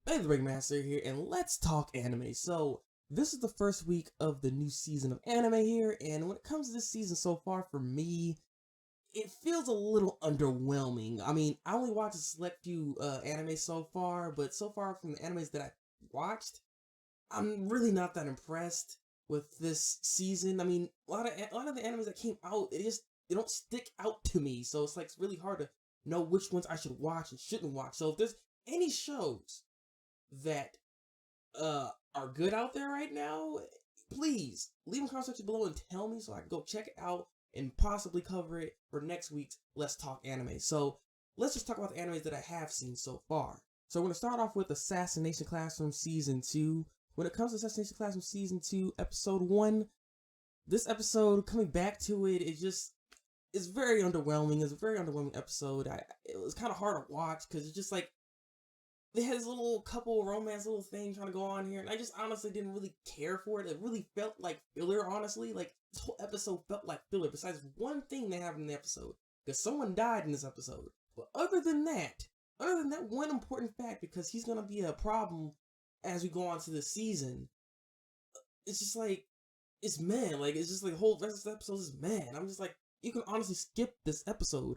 Hey, Thabreakmaster here, and let's talk anime. So, this is the first week of the new season of anime here, and when it comes to this season so far, for me, it feels a little underwhelming. I mean, I only watched a select few anime so far, but so far from the animes that I watched, I'm really not that impressed with this season. I mean, a lot of the animes that came out, they don't stick out to me, so it's really hard to know which ones I should watch and shouldn't watch. So if there's any shows that are good out there right now, please leave a comment section below and tell me so I can go check it out and possibly cover it for next week's Let's Talk Anime. So let's just talk about the animes that I have seen so far. So we're going to start off with Assassination Classroom Season 2. When it comes to Assassination Classroom Season 2, Episode 1, this episode, coming back to it, it's very underwhelming. It's a very underwhelming episode. It was kind of hard to watch because it's just like, they had this little couple romance little thing trying to go on here, and I just honestly didn't really care for it. It really felt like filler, honestly. Like, this whole episode felt like filler, besides one thing that happened in the episode. Because someone died in this episode. But other than that one important fact, because he's gonna be a problem as we go on to the season, it's just like, it's man. Like, it's just like the whole rest of the episode is man. I'm just like, you can honestly skip this episode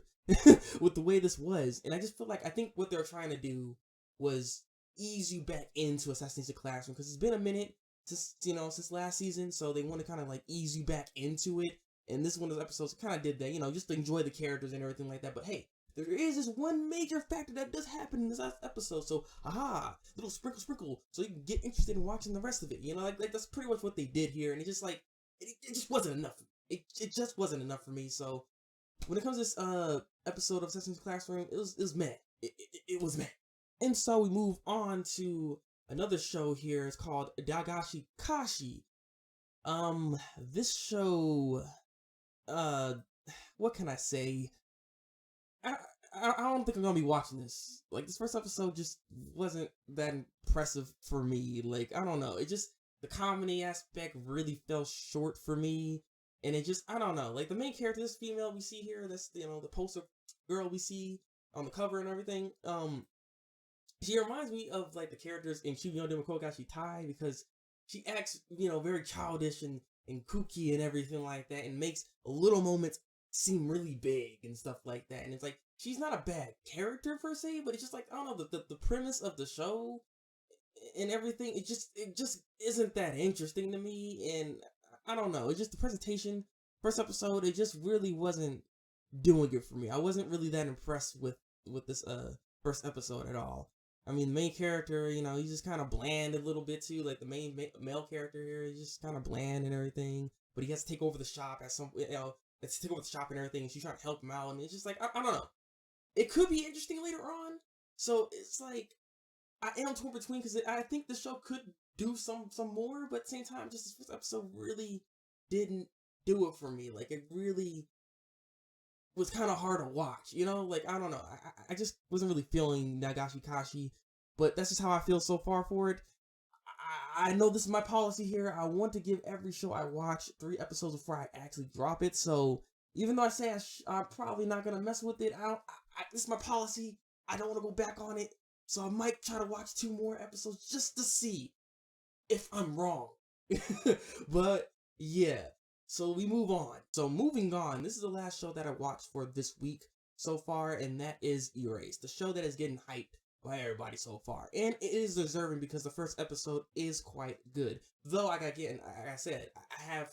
with the way this was. And I just feel like, I think what they're trying to do was ease you back into Assassination Classroom, because it's been a minute since last season, so they want to kind of like ease you back into it. And this one of those episodes kind of did that, just to enjoy the characters and everything like that. But hey, there is this one major factor that does happen in this last episode, so little sprinkle, so you can get interested in watching the rest of it. Like that's pretty much what they did here, and it just like it just wasn't enough. It just wasn't enough for me. So when it comes to this episode of Assassination Classroom, it was meh. It was meh. And so we move on to another show here. It's called Akashi. This show, what can I say? I don't think I'm gonna be watching this. Like, this first episode just wasn't that impressive for me. Like, I don't know. The comedy aspect really fell short for me. And I don't know. Like, the main character, this female we see here, that's, the poster girl we see on the cover and everything, she reminds me of like the characters in Kyuubi no Kogashi Tai, because she acts, very childish and kooky and everything like that, and makes little moments seem really big and stuff like that. And it's like, she's not a bad character per se, but it's just like, I don't know, the premise of the show and everything, it just isn't that interesting to me. And I don't know, it's just the presentation, first episode, it just really wasn't doing it for me. I wasn't really that impressed with this first episode at all. I mean, the main character, he's just kind of bland a little bit too. Like, the main male character here is just kind of bland and everything. But he has to take over the shop let's take over the shop and everything. And she's trying to help him out. And it's just like, I don't know. It could be interesting later on. So it's like, I am torn between, because I think the show could do some more. But at the same time, just this first episode really didn't do it for me. Like, it really was kind of hard to watch, like, I don't know, I just wasn't really feeling Akashi, but that's just how I feel so far for it. I know this is my policy here. I want to give every show I watch 3 episodes before I actually drop it, so even though I say I'm probably not gonna mess with it, this is my policy. I don't want to go back on it, so I might try to watch 2 more episodes just to see if I'm wrong. But yeah, so we move on. So moving on, this is the last show that I watched for this week so far, and that is Erase, the show that is getting hyped by everybody so far. And it is deserving, because the first episode is quite good. Though, like I said, I have,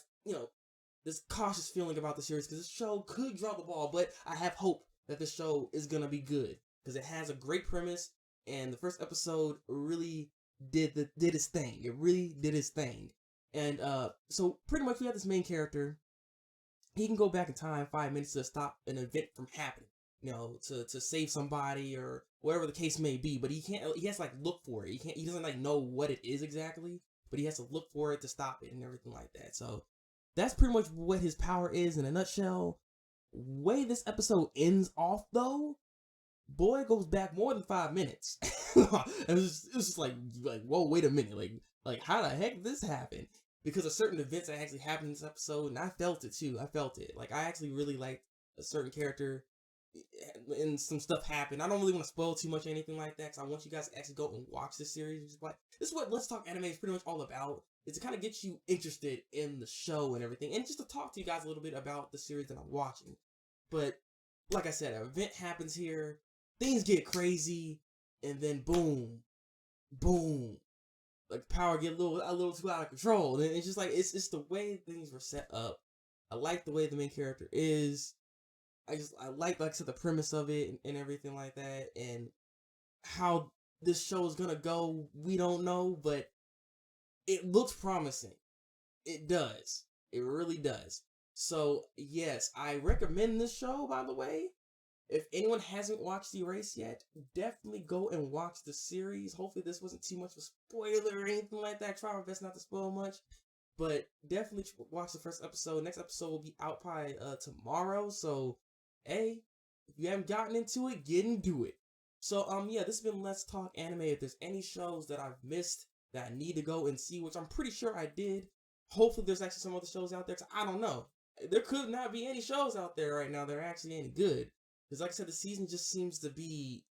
this cautious feeling about the series, because this show could drop the ball, but I have hope that the show is gonna be good, because it has a great premise, and the first episode really did its thing. It really did its thing. And so pretty much we have this main character. He can go back in time 5 minutes to stop an event from happening, to save somebody or whatever the case may be. But he has to like look for it. He doesn't like know what it is exactly, but he has to look for it to stop it and everything like that. So that's pretty much what his power is in a nutshell. Way this episode ends off though, boy goes back more than 5 minutes. It was just like, whoa, wait a minute, like how the heck did this happen? Because of certain events that actually happened in this episode, and I felt it too. I felt it. Like, I actually really liked a certain character and some stuff happened. I don't really want to spoil too much or anything like that, because I want you guys to actually go and watch this series. Just like, this is what Let's Talk Anime is pretty much all about, is to kind of get you interested in the show and everything, and just to talk to you guys a little bit about the series that I'm watching. But like I said, an event happens here, things get crazy, and then boom, boom, like power get a little too out of control. And it's just like, it's just the way things were set up. I like the way the main character is. I like I said, the premise of it and everything like that, and how this show is gonna go, we don't know, but it looks promising. It does. It really does. So yes, I recommend this show, by the way. If anyone hasn't watched Erase yet, definitely go and watch the series. Hopefully this wasn't too much of a spoiler or anything like that. Try my best not to spoil much. But definitely watch the first episode. Next episode will be out probably tomorrow. So, hey, if you haven't gotten into it, get into it. So, yeah, this has been Let's Talk Anime. If there's any shows that I've missed that I need to go and see, which I'm pretty sure I did, hopefully there's actually some other shows out there, 'cause I don't know. There could not be any shows out there right now that are actually any good. Because like I said, the season just seems to be,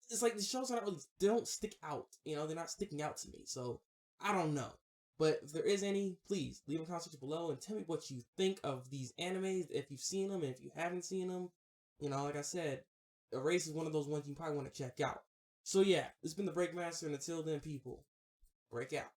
it's like the shows are not really, they don't stick out. You know, they're not sticking out to me. So, I don't know. But if there is any, please leave a comment section below and tell me what you think of these animes, if you've seen them, and if you haven't seen them. You know, like I said, Erase is one of those ones you probably want to check out. So yeah, this has been the Breakmaster, and until then, people, break out.